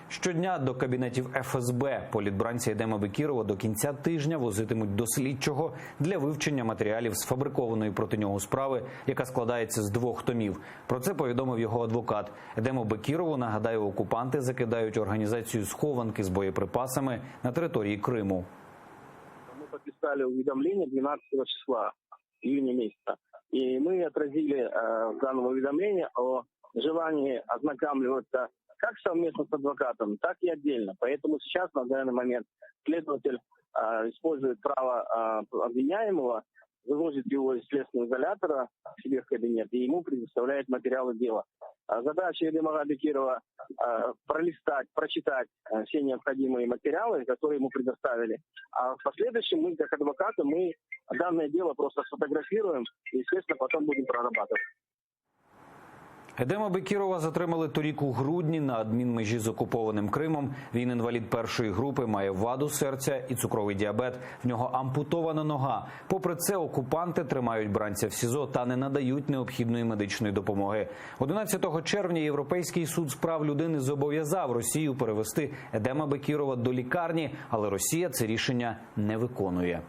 Щодня до кабінетів ФСБ політбранця Едема Бекірова до кінця тижня возитимуть до слідчого для вивчення матеріалів сфабрикованої проти нього справи, яка складається з 2 томів. Про це повідомив його адвокат. Едему Бекірову, нагадаю, окупанти закидають організацію схованки з боєприпасами на території Криму. Мы подписали уведомление 12 числа июня месяца. И мы отразили в данном уведомлении о желании ознакомливаться как совместно с адвокатом, так и отдельно. Поэтому сейчас, на данный момент, следователь использует право обвиняемого, вывозит его из следственного изолятора к себе в кабинет и ему предоставляет материалы дела. Задача Эдема Бекирова пролистать, прочитать все необходимые материалы, которые ему предоставили. А в последующем мы, как адвокаты, мы данное дело просто сфотографируем и, естественно, потом будем прорабатывать. Едема Бекірова затримали торік у грудні на адмінмежі з окупованим Кримом. Він інвалід 1-ї групи, має ваду серця і цукровий діабет. В нього ампутована нога. Попри це, окупанти тримають бранця в СІЗО та не надають необхідної медичної допомоги. 11 червня Європейський суд з прав людини зобов'язав Росію перевести Едема Бекірова до лікарні, але Росія це рішення не виконує.